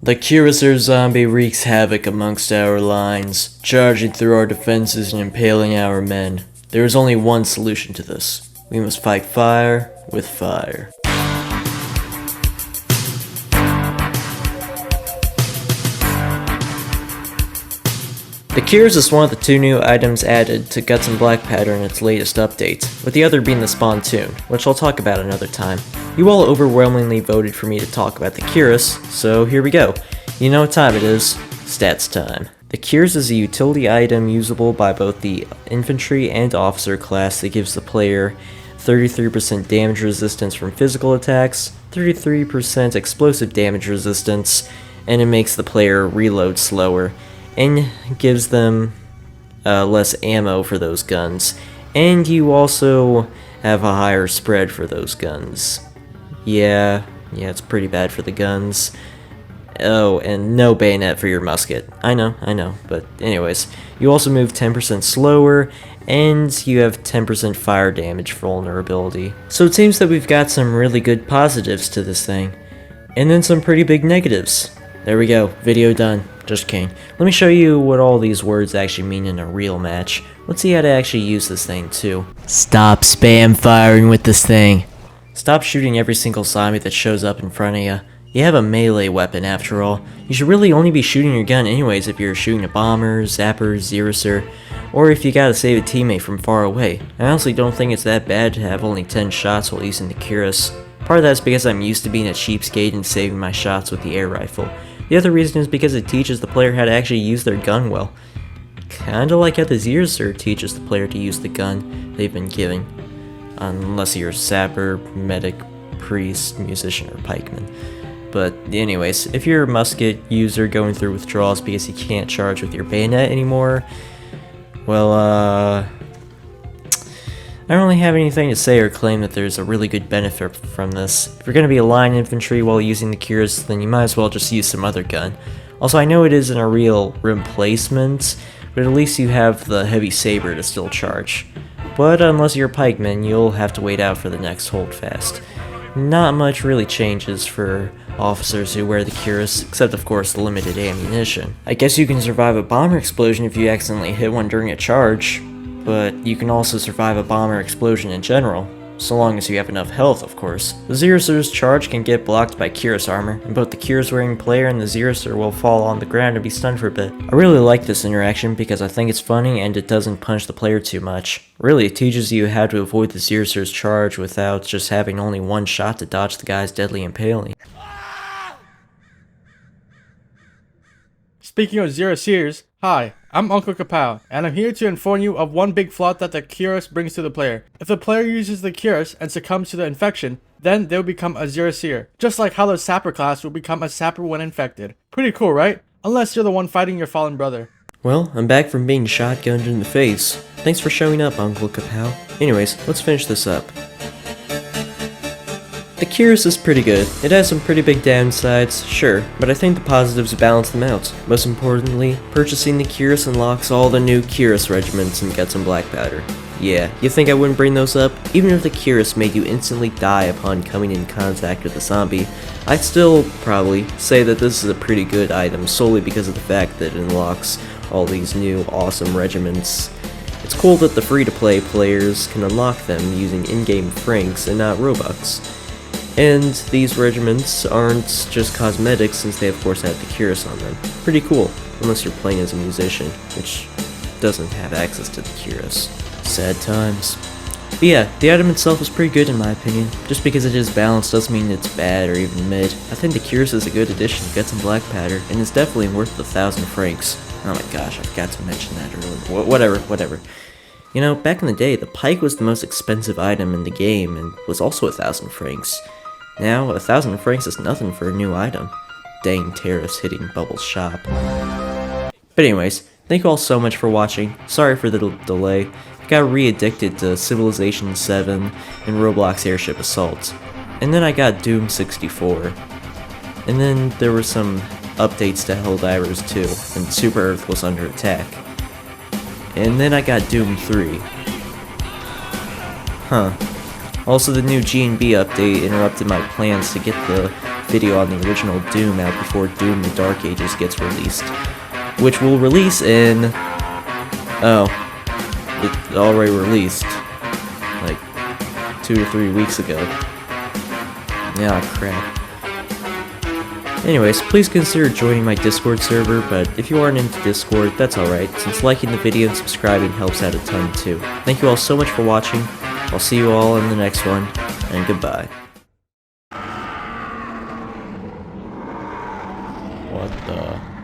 The Cuirass zombie wreaks havoc amongst our lines, charging through our defenses and impaling our men. There is only one solution to this. We must fight fire with fire. The Cuirass is one of the two new items added to Guts and Blackpowder in its latest update, with the other being the Spontoon, which I'll talk about another time. You all overwhelmingly voted for me to talk about the Cuirass, so here we go. You know what time it is. Stats time. The Cuirass is a utility item usable by both the infantry and officer class that gives the player 33% damage resistance from physical attacks, 33% explosive damage resistance, and it makes the player reload slower, and gives them less ammo for those guns. And you also have a higher spread for those guns. Yeah, it's pretty bad for the guns. Oh, and no bayonet for your musket. I know, but anyways. You also move 10% slower, and you have 10% fire damage vulnerability. So it seems that we've got some really good positives to this thing. And then some pretty big negatives. There we go, video done. Just kidding. Let me show you what all these words actually mean in a real match. Let's see how to actually use this thing too. Stop spam firing with this thing. Stop shooting every single zombie that shows up in front of you. You have a melee weapon after all. You should really only be shooting your gun anyways if you're shooting a bomber, zapper, zeraser, or if you gotta save a teammate from far away. I honestly don't think it's that bad to have only 10 shots while using the Cuirass. Part of that's because I'm used to being a cheapskate and saving my shots with the air rifle. The other reason is because it teaches the player how to actually use their gun well. Kinda like how the zeraser teaches the player to use the gun they've been given. Unless you're a sapper, medic, priest, musician, or pikeman. But anyways, if you're a musket user going through withdrawals because you can't charge with your bayonet anymore, well, I don't really have anything to say or claim that there's a really good benefit from this. If you're going to be a line infantry while using the Cuirass, then you might as well just use some other gun. Also, I know it isn't a real replacement, but at least you have the heavy saber to still charge. But unless you're a pikeman, you'll have to wait out for the next holdfast. Not much really changes for officers who wear the Cuirass, except of course the limited ammunition. I guess you can survive a bomber explosion if you accidentally hit one during a charge, but you can also survive a bomber explosion in general, so long as you have enough health, of course. The zeraser's charge can get blocked by Cuirass armor, and both the Cuirass wearing player and the zeraser will fall on the ground and be stunned for a bit. I really like this interaction because I think it's funny and it doesn't punish the player too much. Really, it teaches you how to avoid the zeraser's charge without just having only one shot to dodge the guy's deadly impaling. Speaking of zerasers, hi, I'm Uncle Kapow, and I'm here to inform you of one big flaw that the Cuirass brings to the player. If the player uses the Cuirass and succumbs to the infection, then they'll become a zeraser, just like how the sapper class will become a sapper when infected. Pretty cool, right? Unless you're the one fighting your fallen brother. Well, I'm back from being shotgunned in the face. Thanks for showing up, Uncle Kapow. Anyways, let's finish this up. The Cuirass is pretty good. It has some pretty big downsides, sure, but I think the positives balance them out. Most importantly, purchasing the Cuirass unlocks all the new Cuirass regiments in Guts and Blackpowder. Yeah, you think I wouldn't bring those up? Even if the Cuirass made you instantly die upon coming in contact with a zombie, I'd still probably say that this is a pretty good item solely because of the fact that it unlocks all these new awesome regiments. It's cool that the free-to-play players can unlock them using in-game francs and not Robux. And these regiments aren't just cosmetics since they of course have the Cuirass on them. Pretty cool, unless you're playing as a musician, which doesn't have access to the Cuirass. Sad times. But yeah, the item itself is pretty good in my opinion. Just because it is balanced doesn't mean it's bad or even mid. I think the Cuirass is a good addition to Guts and Blackpowder, and it's definitely worth the 1,000 francs. Oh my gosh, I forgot to mention that earlier. Whatever. You know, back in the day, the pike was the most expensive item in the game and was also 1,000 francs. Now, 1,000 francs is nothing for a new item. Dang tariffs hitting Bubble's shop. But anyways, thank you all so much for watching. Sorry for the delay. I got re-addicted to Civilization 7 and Roblox Airship Assault. And then I got Doom 64. And then there were some updates to Helldivers 2, and Super Earth was under attack. And then I got Doom 3. Also, the new G&B update interrupted my plans to get the video on the original Doom out before Doom the Dark Ages gets released, which will release in... oh, it already released, like, 2 to 3 weeks ago. Yeah, crap. Anyways, please consider joining my Discord server, but if you aren't into Discord, that's alright, since liking the video and subscribing helps out a ton too. Thank you all so much for watching, I'll see you all in the next one, and goodbye. What the...